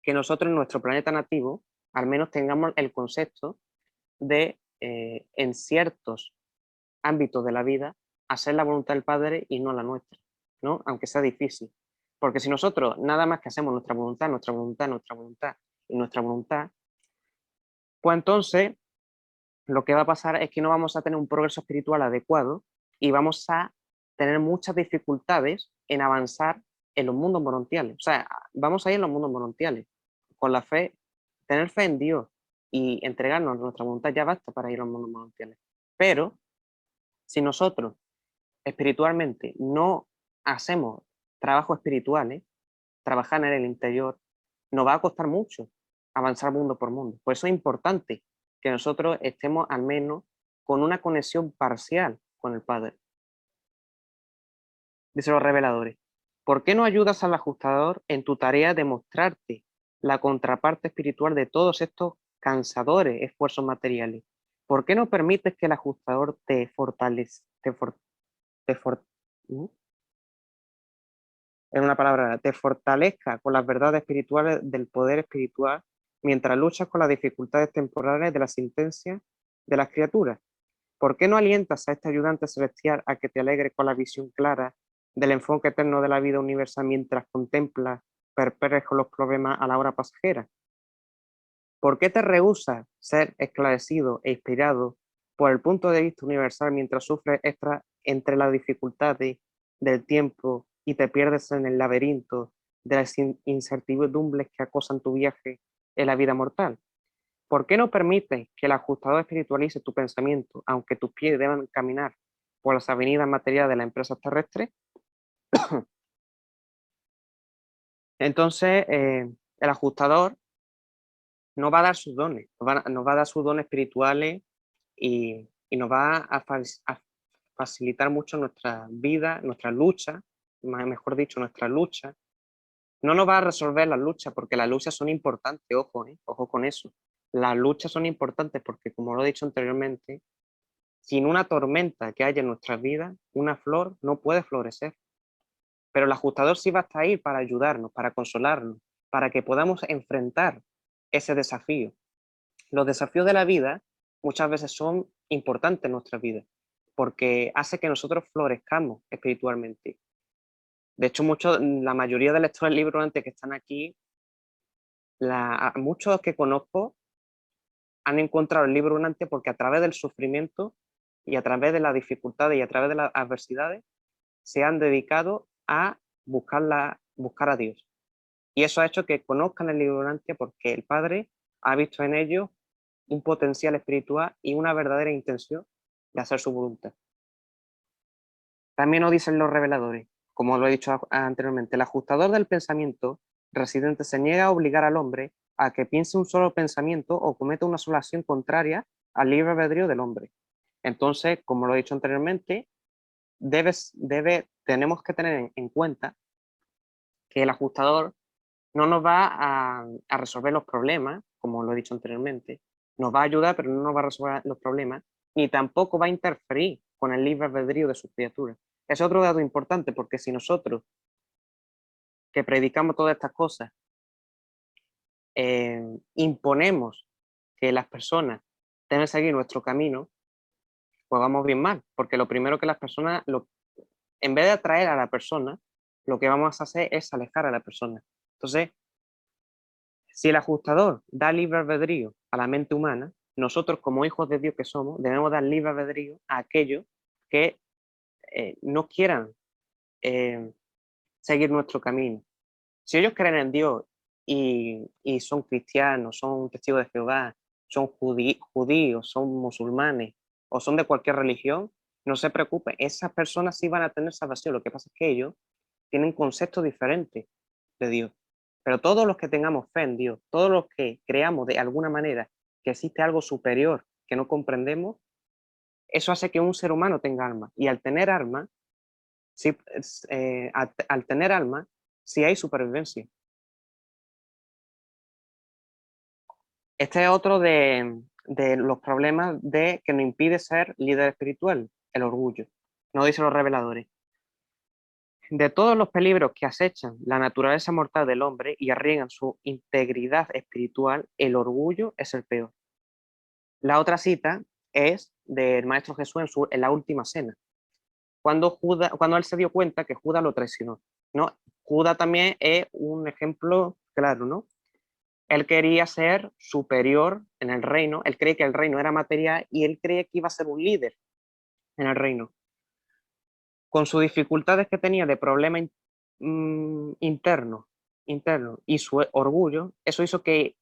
que nosotros en nuestro planeta nativo al menos tengamos el concepto de, en ciertos ámbitos de la vida, hacer la voluntad del Padre y no la nuestra, ¿no? Aunque sea difícil. Porque si nosotros nada más que hacemos nuestra voluntad, nuestra voluntad, nuestra voluntad y nuestra voluntad, pues entonces lo que va a pasar es que no vamos a tener un progreso espiritual adecuado y vamos a tener muchas dificultades en avanzar en los mundos morontiales. O sea, vamos a ir en los mundos morontiales. Con la fe, tener fe en Dios y entregarnos nuestra voluntad ya basta para ir a los mundos morontiales. Pero si nosotros espiritualmente no hacemos trabajos espirituales, trabajar en el interior, nos va a costar mucho avanzar mundo por mundo. Por eso es importante que nosotros estemos al menos con una conexión parcial con el Padre. Dice los reveladores, ¿por qué no ayudas al ajustador en tu tarea de mostrarte la contraparte espiritual de todos estos cansadores esfuerzos materiales? ¿Por qué no permites que el ajustador te fortalezca, ¿Mm? en una palabra, te fortalezca con las verdades espirituales del poder espiritual mientras luchas con las dificultades temporales de la sentencia de las criaturas? ¿Por qué no alientas a este ayudante celestial a que te alegre con la visión clara del enfoque eterno de la vida universal mientras contemplas perplejo los problemas a la hora pasajera? ¿Por qué te rehúsas ser esclarecido e inspirado por el punto de vista universal mientras sufres entre las dificultades del tiempo y te pierdes en el laberinto de las incertidumbres que acosan tu viaje en la vida mortal? ¿Por qué no permites que el ajustador espiritualice tu pensamiento, aunque tus pies deban caminar por las avenidas materiales de la empresa terrestre? Entonces, el ajustador nos va a dar sus dones, nos va a dar sus dones espirituales y nos va a facilitar mucho nuestra vida, nuestra lucha, mejor dicho, nuestra lucha. No nos va a resolver las luchas porque las luchas son importantes, ojo, ojo con eso. Las luchas son importantes porque, como lo he dicho anteriormente, sin una tormenta que haya en nuestras vidas, una flor no puede florecer. Pero el ajustador sí va a estar ahí para ayudarnos, para consolarnos, para que podamos enfrentar ese desafío. Los desafíos de la vida muchas veces son importantes en nuestra vida porque hace que nosotros florezcamos espiritualmente. De hecho, la mayoría de lectores del libro antes que están aquí, muchos que conozco han encontrado el libro antes porque a través del sufrimiento y a través de las dificultades y a través de las adversidades se han dedicado a buscar a Dios. Y eso ha hecho que conozcan el libro antes porque el Padre ha visto en ellos un potencial espiritual y una verdadera intención de hacer su voluntad. También nos dicen los reveladores, como lo he dicho anteriormente, el ajustador del pensamiento residente se niega a obligar al hombre a que piense un solo pensamiento o cometa una sola acción contraria al libre albedrío del hombre. Entonces, como lo he dicho anteriormente, tenemos que tener en cuenta que el ajustador no nos va a resolver los problemas, como lo he dicho anteriormente, nos va a ayudar, pero no nos va a resolver los problemas, ni tampoco va a interferir con el libre albedrío de sus criaturas. Es otro dato importante, porque si nosotros, que predicamos todas estas cosas, imponemos que las personas deben seguir nuestro camino, pues vamos bien mal, porque lo primero que las personas, en vez de atraer a la persona, lo que vamos a hacer es alejar a la persona. Entonces, si el ajustador da libre albedrío a la mente humana, nosotros como hijos de Dios que somos, debemos dar libre albedrío a aquellos que no quieran seguir nuestro camino. Si ellos creen en Dios y son cristianos, son testigos de Jehová, son judíos, son musulmanes o son de cualquier religión, no se preocupen, esas personas sí van a tener salvación. Lo que pasa es que ellos tienen conceptos diferentes de Dios. Pero todos los que tengamos fe en Dios, todos los que creamos de alguna manera que existe algo superior que no comprendemos, eso hace que un ser humano tenga alma. Y al tener alma, sí, al tener alma, sí hay supervivencia. Este es otro de los problemas que nos impide ser líder espiritual, el orgullo. Nos dicen los reveladores. De todos los peligros que acechan la naturaleza mortal del hombre y arriesgan su integridad espiritual, el orgullo es el peor. La otra cita es del Maestro Jesús en la última cena, cuando él se dio cuenta que Judas lo traicionó, ¿no? Judas también es un ejemplo claro, ¿no? Él quería ser superior en el reino, él creía que el reino era material y él creía que iba a ser un líder en el reino. Con sus dificultades que tenía de problema interno y su orgullo, eso hizo que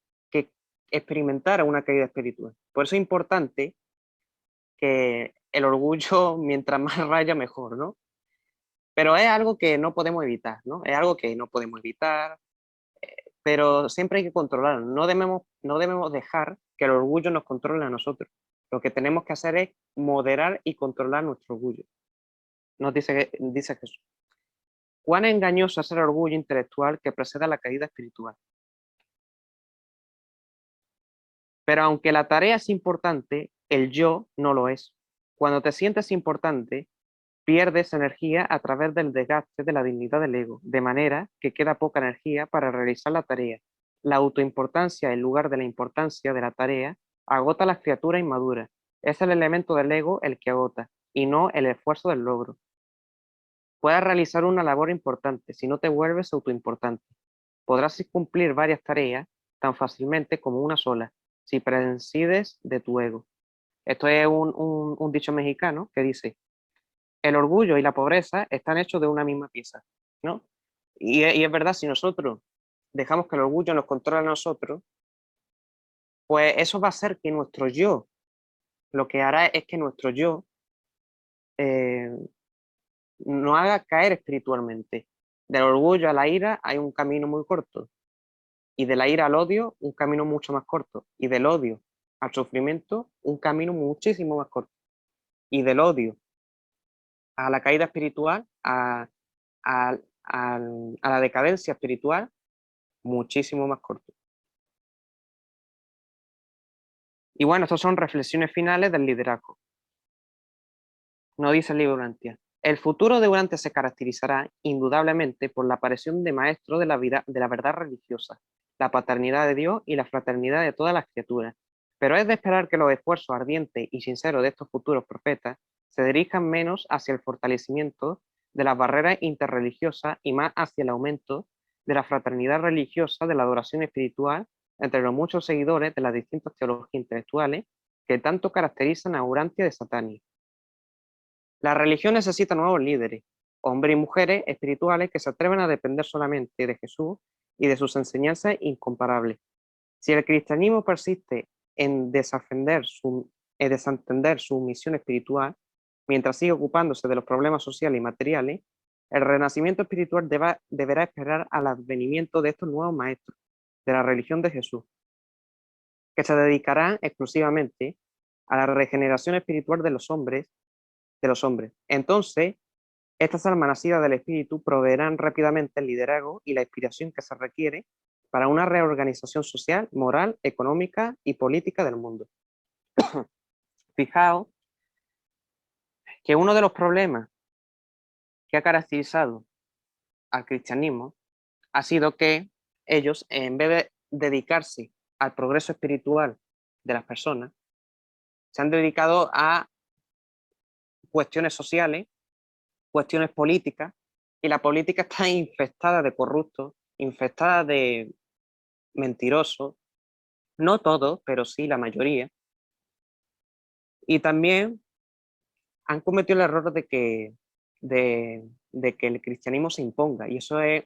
experimentara una caída espiritual. Por eso es importante que el orgullo, mientras más raya, mejor, ¿no? Pero es algo que no podemos evitar, ¿no? Es algo que no podemos evitar, pero siempre hay que controlarlo. No debemos dejar que el orgullo nos controle a nosotros. Lo que tenemos que hacer es moderar y controlar nuestro orgullo. Nos dice Jesús. Cuán engañoso es el orgullo intelectual que precede a la caída espiritual. Pero aunque la tarea es importante, el yo no lo es. Cuando te sientes importante, pierdes energía a través del desgaste de la dignidad del ego, de manera que queda poca energía para realizar la tarea. La autoimportancia en lugar de la importancia de la tarea agota a las criaturas inmaduras. Es el elemento del ego el que agota, y no el esfuerzo del logro. Puedes realizar una labor importante si no te vuelves autoimportante. Podrás cumplir varias tareas tan fácilmente como una sola, si prescindes de tu ego. Esto es un dicho mexicano que dice, el orgullo y la pobreza están hechos de una misma pieza, ¿no? Y es verdad, si nosotros dejamos que el orgullo nos controle a nosotros, pues eso va a hacer que nuestro yo, lo que hará es que nuestro yo eh, nos haga caer espiritualmente. Del orgullo a la ira hay un camino muy corto, y de la ira al odio un camino mucho más corto, y del odio al sufrimiento un camino muchísimo más corto, y del odio a la caída espiritual, a, a la decadencia espiritual, muchísimo más corto. Y bueno, estas son reflexiones finales del liderazgo. Nos dice el libro Urantia. El futuro de Urantia se caracterizará indudablemente por la aparición de maestros de la verdad religiosa, la paternidad de Dios y la fraternidad de todas las criaturas. Pero es de esperar que los esfuerzos ardientes y sinceros de estos futuros profetas se dirijan menos hacia el fortalecimiento de las barreras interreligiosas y más hacia el aumento de la fraternidad religiosa, de la adoración espiritual entre los muchos seguidores de las distintas teologías intelectuales que tanto caracterizan a Urantia de Satania. La religión necesita nuevos líderes, hombres y mujeres espirituales que se atrevan a depender solamente de Jesús y de sus enseñanzas incomparables. Si el cristianismo persiste en desatender su misión espiritual, mientras sigue ocupándose de los problemas sociales y materiales, el renacimiento espiritual deberá esperar al advenimiento de estos nuevos maestros de la religión de Jesús, que se dedicarán exclusivamente a la regeneración espiritual de los hombres. Entonces, estas almas nacidas del Espíritu proveerán rápidamente el liderazgo y la inspiración que se requiere para una reorganización social, moral, económica y política del mundo. Fijaos que uno de los problemas que ha caracterizado al cristianismo ha sido que ellos, en vez de dedicarse al progreso espiritual de las personas, se han dedicado a cuestiones sociales, cuestiones políticas, y la política está infestada de corruptos, infestada de mentirosos, no todos, pero sí la mayoría, y también han cometido el error de que el cristianismo se imponga, y eso es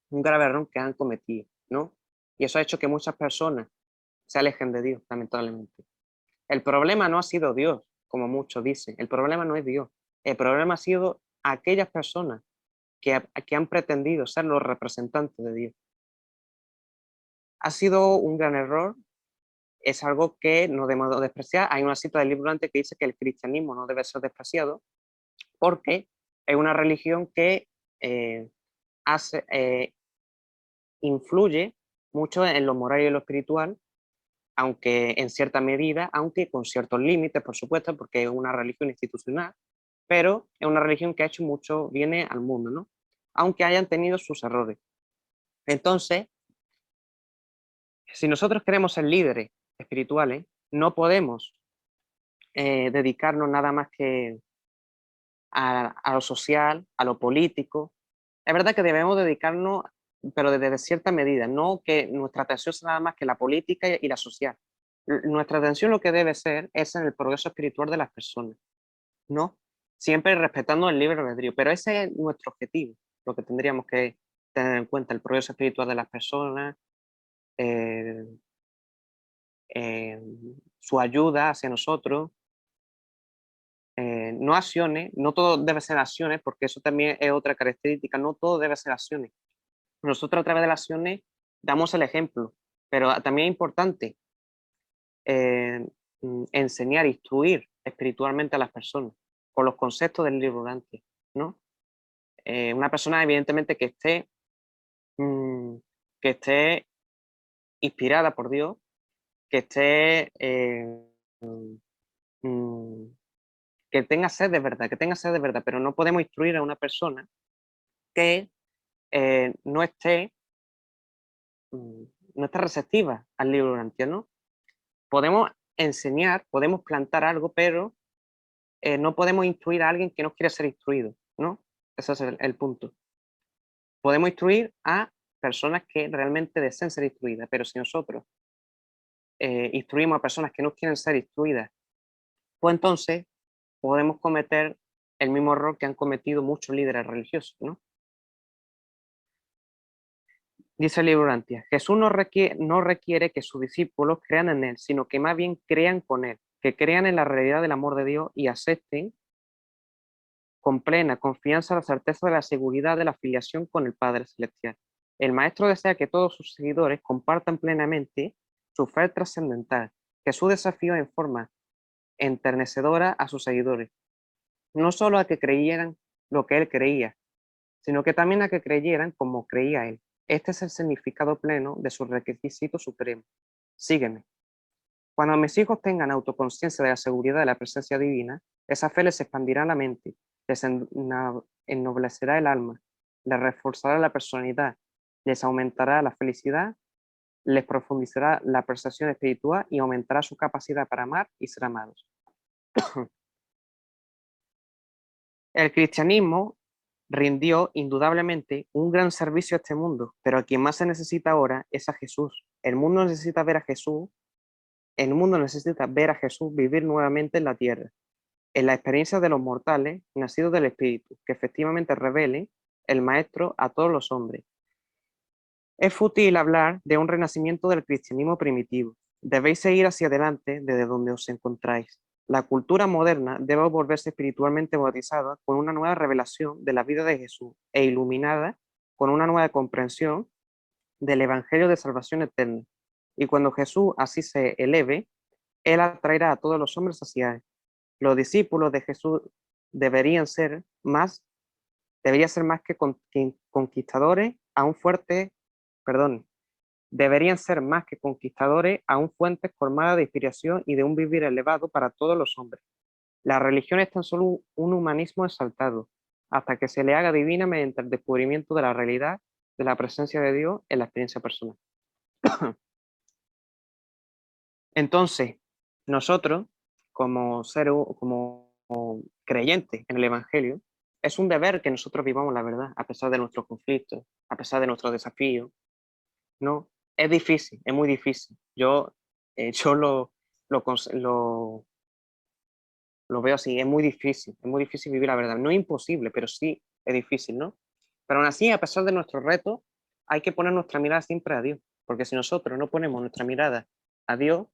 un grave error que han cometido, ¿no? Y eso ha hecho que muchas personas se alejen de Dios, lamentablemente. El problema no ha sido Dios, como muchos dicen, el problema no es Dios, el problema ha sido aquellas personas que han pretendido ser los representantes de Dios. Ha sido un gran error es algo que no debemos despreciar. Hay una cita del libro antes que dice que el cristianismo no debe ser despreciado porque es una religión que hace, influye mucho en lo moral y en lo espiritual, aunque en cierta medida, aunque con ciertos límites, por supuesto, porque es una religión institucional, pero es una religión que ha hecho mucho bien al mundo, ¿no? Aunque hayan tenido sus errores. Entonces, si nosotros queremos ser líderes espirituales, no podemos dedicarnos nada más que a lo social, a lo político. Es verdad que debemos dedicarnos, pero desde cierta medida, no que nuestra atención sea nada más que la política y la social. Nuestra atención lo que debe ser es en el progreso espiritual de las personas, ¿no? Siempre respetando el libre albedrío, pero ese es nuestro objetivo, lo que tendríamos que tener en cuenta, el progreso espiritual de las personas, eh, eh, su ayuda hacia nosotros, no acciones, no todo debe ser acciones, porque eso también es otra característica, no todo debe ser acciones. Nosotros a través de las acciones damos el ejemplo, pero también es importante eh, enseñar, instruir espiritualmente a las personas con los conceptos del libro Dante, ¿no? Una persona evidentemente mm, que esté inspirada por Dios, que esté mm, que tenga sed de verdad, que tenga sed de verdad, pero no podemos instruir a una persona que no esté no esté receptiva al libro Dante, ¿no? Podemos enseñar, podemos plantar algo, pero no podemos instruir a alguien que no quiere ser instruido, ¿no? Ese es el punto. Podemos instruir a personas que realmente deseen ser instruidas, pero si nosotros instruimos a personas que no quieren ser instruidas, pues entonces podemos cometer el mismo error que han cometido muchos líderes religiosos, ¿no? Dice el libro Antia, Jesús no requiere que sus discípulos crean en Él, sino que más bien crean con Él, que crean en la realidad del amor de Dios y acepten con plena confianza la certeza de la seguridad de la afiliación con el Padre Celestial. El Maestro desea que todos sus seguidores compartan plenamente su fe trascendental. Jesús desafió en forma enternecedora a sus seguidores, no solo a que creyeran lo que Él creía, sino que también a que creyeran como creía Él. Este es el significado pleno de su requisito supremo. Sígueme. Cuando mis hijos tengan autoconciencia de la seguridad de la presencia divina, esa fe les expandirá la mente, les ennoblecerá el alma, les reforzará la personalidad, les aumentará la felicidad, les profundizará la percepción espiritual y aumentará su capacidad para amar y ser amados. El cristianismo rindió indudablemente un gran servicio a este mundo, pero a quien más se necesita ahora es a Jesús. El mundo necesita ver a Jesús, el mundo necesita ver a Jesús vivir nuevamente en la tierra, en la experiencia de los mortales nacidos del Espíritu, que efectivamente revele el Maestro a todos los hombres. Es fútil hablar de un renacimiento del cristianismo primitivo. Debéis seguir hacia adelante desde donde os encontráis. La cultura moderna debe volverse espiritualmente bautizada con una nueva revelación de la vida de Jesús e iluminada con una nueva comprensión del Evangelio de salvación eterna. Y cuando Jesús así se eleve, Él atraerá a todos los hombres hacia Él. Los discípulos de Jesús deberían ser más, deberían ser más que conquistadores a un fuerte, perdón, deberían ser más que conquistadores aún fuentes colmadas de inspiración y de un vivir elevado para todos los hombres. La religión es tan solo un humanismo exaltado, hasta que se le haga divina mediante el descubrimiento de la realidad de la presencia de Dios en la experiencia personal. Entonces, nosotros, como creyentes en el Evangelio, es un deber que nosotros vivamos la verdad, a pesar de nuestros conflictos, a pesar de nuestros desafíos, ¿no? Es difícil, es muy difícil. Yo lo, cons- lo veo así, es muy difícil vivir la verdad. No es imposible, pero sí es difícil, ¿no? Pero aún así, a pesar de nuestros retos, hay que poner nuestra mirada siempre a Dios, porque si nosotros no ponemos nuestra mirada a Dios,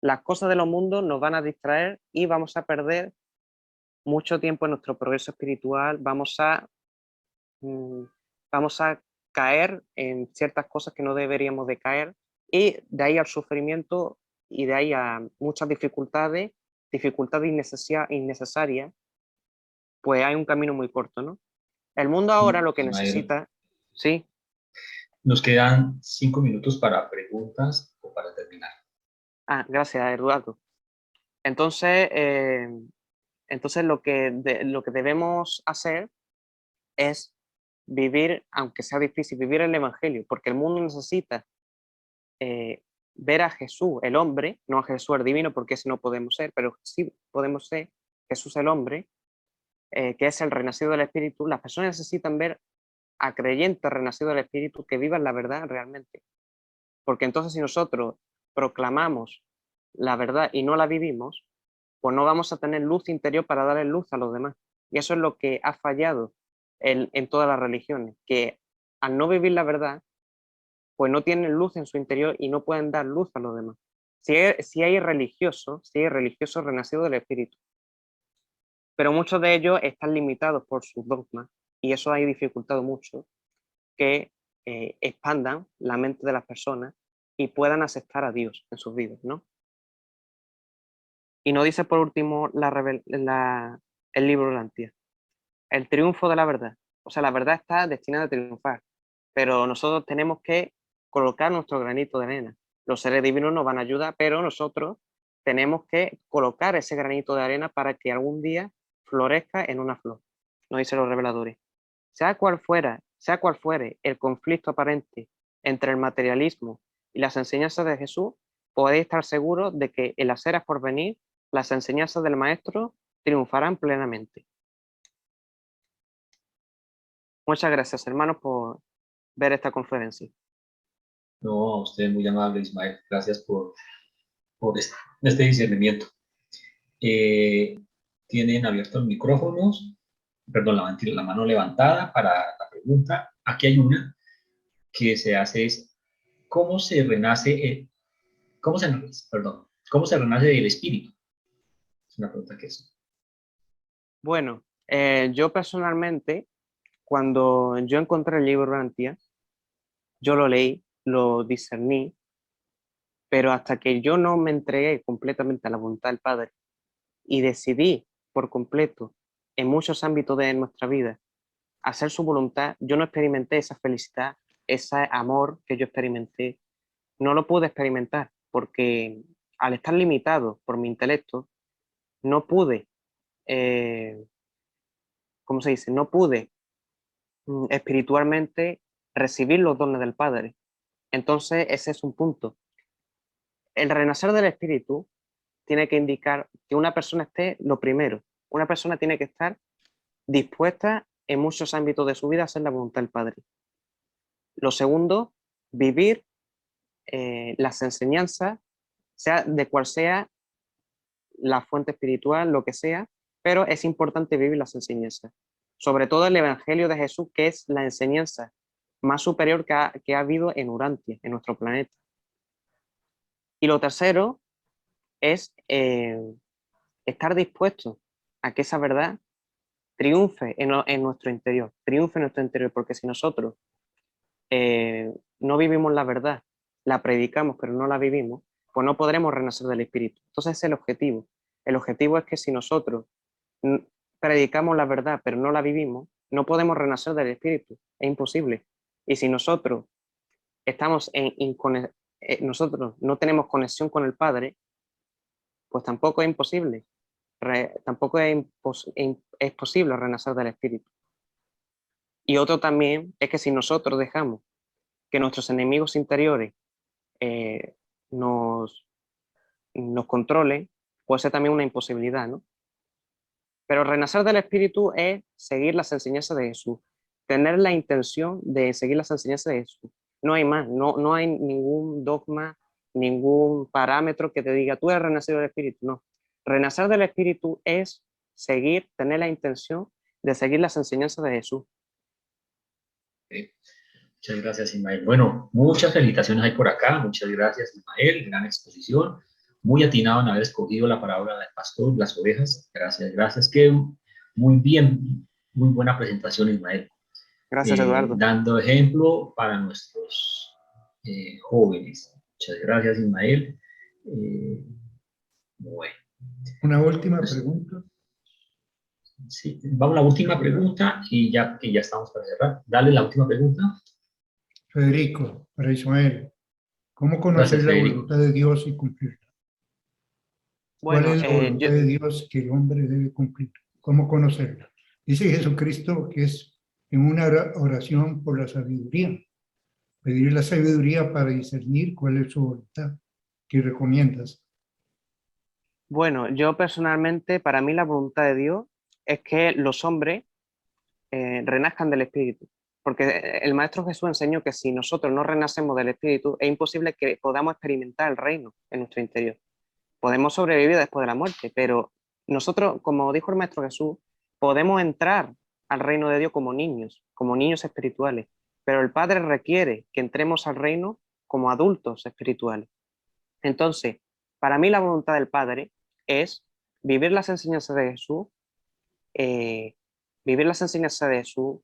las cosas de los mundos nos van a distraer y vamos a perder mucho tiempo en nuestro progreso espiritual, mm, vamos a caer en ciertas cosas que no deberíamos de caer y de ahí al sufrimiento y de ahí a muchas dificultades innecesarias, pues hay un camino muy corto, ¿no? El mundo ahora lo que Ismael, necesita, sí. nos quedan 5 minutos para preguntas o para terminar. Ah, gracias, Eduardo. Entonces, lo que debemos hacer es vivir, aunque sea difícil, vivir el Evangelio, porque el mundo necesita ver a Jesús, el hombre, no a Jesús el divino, porque ese no podemos ser, pero sí podemos ser Jesús el hombre, que es el renacido del Espíritu. Las personas necesitan ver a creyentes renacidos del Espíritu que vivan la verdad realmente. Porque entonces si nosotros proclamamos la verdad y no la vivimos, pues no vamos a tener luz interior para darle luz a los demás. Y eso es lo que ha fallado en todas las religiones, que al no vivir la verdad, pues no tienen luz en su interior y no pueden dar luz a los demás. Si hay religiosos renacidos del Espíritu, pero muchos de ellos están limitados por sus dogmas y eso ha dificultado mucho que expandan la mente de las personas y puedan aceptar a Dios en sus vidas, ¿no? Y nos dice por último el libro de la Antía, el triunfo de la verdad. O sea, la verdad está destinada a triunfar, pero nosotros tenemos que colocar nuestro granito de arena. Los seres divinos nos van a ayudar, pero nosotros tenemos que colocar ese granito de arena para que algún día florezca en una flor, nos dicen los reveladores. Sea cual fuere el conflicto aparente entre el materialismo y las enseñanzas de Jesús, podéis estar seguros de que en las eras por venir, las enseñanzas del Maestro triunfarán plenamente. Muchas gracias, hermanos, por ver esta conferencia. No, a usted muy amable, Ismael. Gracias por este discernimiento. Tienen abiertos los micrófonos, perdón, la mano levantada para la pregunta. Aquí hay una que se hace es, ¿cómo se renace, cómo se renace del espíritu? Es una pregunta que es. Bueno, yo personalmente, cuando yo encontré el libro de Antía, yo lo leí, lo discerní, pero hasta que yo no me entregué completamente a la voluntad del Padre y decidí por completo en muchos ámbitos de nuestra vida hacer su voluntad, yo no experimenté esa felicidad, ese amor que yo experimenté, no lo pude experimentar porque al estar limitado por mi intelecto, no pude, ¿cómo se dice? No pude espiritualmente recibir los dones del Padre. Entonces, ese es un punto. El renacer del espíritu tiene que indicar que una persona esté, lo primero, una persona tiene que estar dispuesta en muchos ámbitos de su vida a hacer la voluntad del Padre. Lo segundo, vivir las enseñanzas, sea de cual sea la fuente espiritual, lo que sea, pero es importante vivir las enseñanzas. Sobre todo el Evangelio de Jesús, que es la enseñanza más superior que ha habido en Urantia, en nuestro planeta. Y lo tercero es estar dispuesto a que esa verdad triunfe en nuestro interior, porque si nosotros no vivimos la verdad, la predicamos pero no la vivimos, pues no podremos renacer del Espíritu. Entonces es el objetivo. El objetivo es que si nosotros predicamos la verdad pero no la vivimos, no podemos renacer del Espíritu, es imposible. Y si nosotros nosotros no tenemos conexión con el Padre, pues tampoco es imposible, tampoco es posible renacer del Espíritu. Y otro también es que si nosotros dejamos que nuestros enemigos interiores eh, nos, nos controlen, puede ser también una imposibilidad, ¿no? Pero renacer del Espíritu es seguir las enseñanzas de Jesús, tener la intención de seguir las enseñanzas de Jesús. No hay más, no hay ningún dogma, ningún parámetro que te diga, tú eres renacido del Espíritu. No. Renacer del Espíritu es tener la intención de seguir las enseñanzas de Jesús. Muchas gracias, Ismael. Bueno, muchas felicitaciones hay por acá. Muchas gracias, Ismael. Gran exposición. Muy atinado en haber escogido la parábola del pastor, las ovejas. Gracias, gracias. Que muy bien, muy buena presentación, Ismael. Gracias, Eduardo. Dando ejemplo para nuestros jóvenes. Muchas gracias, Ismael. Bueno, Una última pues, pregunta. sí, vamos a la última pregunta y ya estamos para cerrar. Dale la última pregunta. Federico, para Ismael, ¿cómo conocer Gracias, la Federico. voluntad de Dios y cumplirla? ¿Cuál Bueno, es la voluntad de Dios que el hombre debe cumplir? ¿Cómo conocerla? Dice Jesucristo que es en una oración por la sabiduría. Pedir la sabiduría para discernir cuál es su voluntad. ¿Qué recomiendas? bueno, yo personalmente, para mí la voluntad de Dios es que los hombres renazcan del Espíritu. Porque el Maestro Jesús enseñó que si nosotros no renacemos del Espíritu, es imposible que podamos experimentar el reino en nuestro interior. Podemos sobrevivir después de la muerte, pero nosotros, como dijo el Maestro Jesús, podemos entrar al reino de Dios como niños espirituales, pero el Padre requiere que entremos al reino como adultos espirituales. Entonces, para mí la voluntad del Padre es vivir las enseñanzas de Jesús, eh, vivir las enseñanzas de Jesús,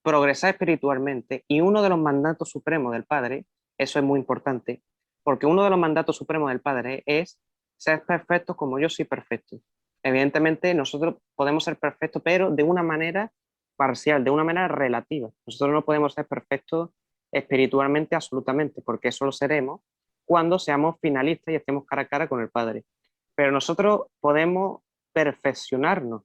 progresar espiritualmente, y uno de los mandatos supremos del Padre, eso es muy importante, porque uno de los mandatos supremos del Padre es ser perfectos como yo soy perfecto. Evidentemente nosotros podemos ser perfectos, pero de una manera parcial, de una manera relativa. Nosotros no podemos ser perfectos espiritualmente absolutamente, porque eso lo seremos cuando seamos finalistas y estemos cara a cara con el Padre. Pero nosotros podemos perfeccionarnos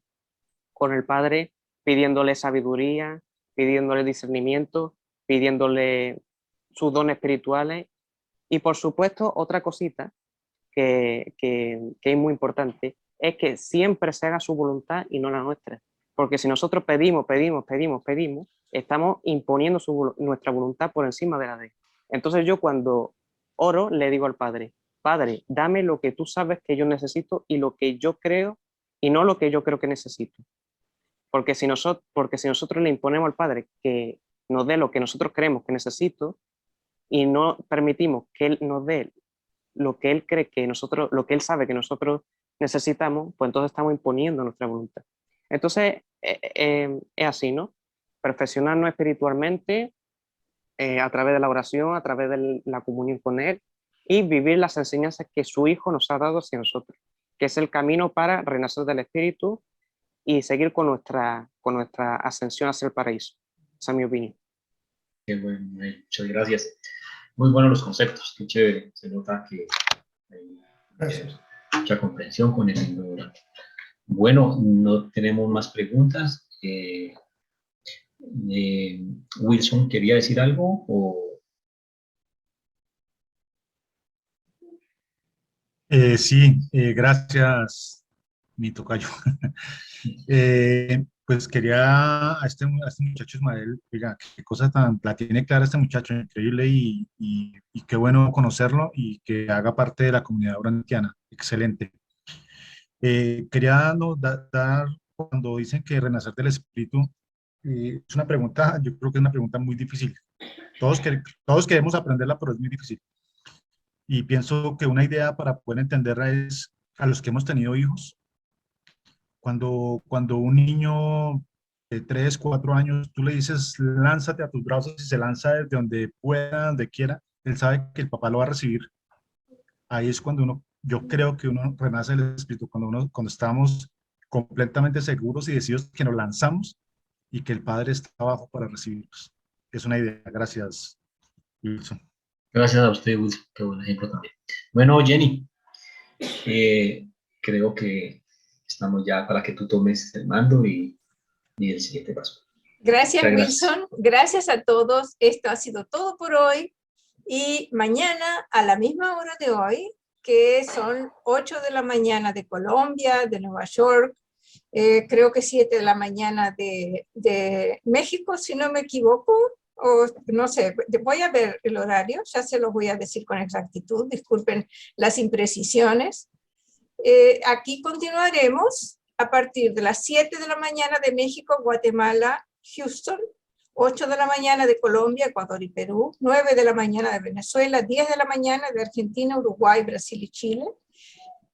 con el Padre pidiéndole sabiduría, pidiéndole discernimiento, pidiéndole sus dones espirituales y por supuesto otra cosita que es muy importante es que siempre se haga su voluntad y no la nuestra. Porque si nosotros pedimos, estamos imponiendo nuestra voluntad por encima de la de él. Entonces yo cuando oro le digo al Padre, Padre, dame lo que tú sabes que yo necesito y lo que yo creo y no lo que yo creo que necesito. Porque si nosotros le imponemos al Padre que nos dé lo que nosotros creemos que necesito y no permitimos que Él nos dé lo que Él cree que nosotros, lo que Él sabe que nosotros necesitamos, pues entonces estamos imponiendo nuestra voluntad. Entonces, es así, ¿no? Perfeccionarnos espiritualmente a través de la oración, a través de la comunión con Él y vivir las enseñanzas que su Hijo nos ha dado hacia nosotros, que es el camino para renacer del Espíritu y seguir con nuestra ascensión hacia el paraíso. Esa es mi opinión. Qué bueno, muchas gracias. Muy buenos los conceptos, qué chévere. Se nota que hay Gracias. mucha comprensión con el libro. Bueno, no tenemos más preguntas. Wilson, ¿quería decir algo? Sí, gracias, mi tocayo. Pues quería a este muchacho Ismael, oiga, qué cosa tan, la tiene clara este muchacho, increíble y qué bueno conocerlo y que haga parte de la comunidad orantiana, excelente. Quería dar, cuando dicen que renacer del espíritu, es una pregunta, yo creo que es una pregunta muy difícil. Todos queremos aprenderla, pero es muy difícil. Y pienso que una idea para poder entenderla es a los que hemos tenido hijos. Cuando un niño de 3, 4 años, tú le dices, lánzate a tus brazos y se lanza desde donde pueda, donde quiera, él sabe que el papá lo va a recibir. Ahí es cuando yo creo que uno renace el espíritu, cuando estamos completamente seguros y decididos que nos lanzamos y que el Padre está abajo para recibirnos. Es una idea. Gracias, Wilson. Gracias a usted, Wilson. Qué buen ejemplo también. Bueno, Jenny, creo que estamos ya para que tú tomes el mando y el siguiente paso. Gracias, Gracias. Wilson. Gracias a todos. Esto ha sido todo por hoy. Y mañana, a la misma hora de hoy, que son 8 de la mañana de Colombia, de Nueva York, creo que 7 de la mañana de México, si no me equivoco, o no sé, voy a ver el horario, ya se los voy a decir con exactitud, disculpen las imprecisiones. Aquí continuaremos a partir de las 7 de la mañana de México, Guatemala, Houston, 8 de la mañana de Colombia, Ecuador y Perú, 9 de la mañana de Venezuela, 10 de la mañana de Argentina, Uruguay, Brasil y Chile,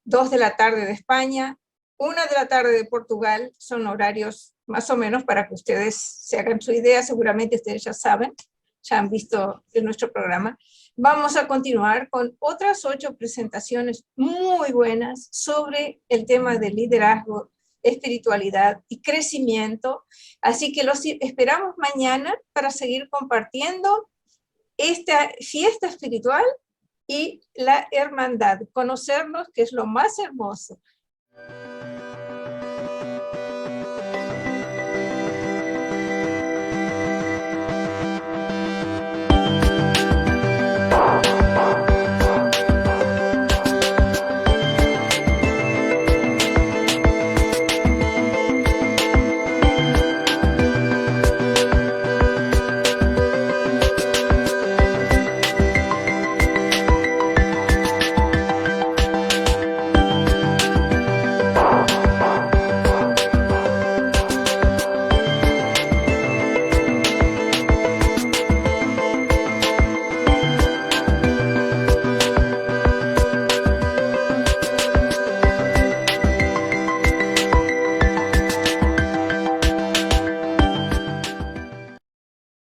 2 de la tarde de España, 1 de la tarde de Portugal. Son horarios más o menos para que ustedes se hagan su idea, seguramente ustedes ya saben, ya han visto en nuestro programa. Vamos a continuar con otras 8 presentaciones muy buenas sobre el tema del liderazgo, espiritualidad y crecimiento. Así que los esperamos mañana para seguir compartiendo esta fiesta espiritual y la hermandad, conocernos, que es lo más hermoso.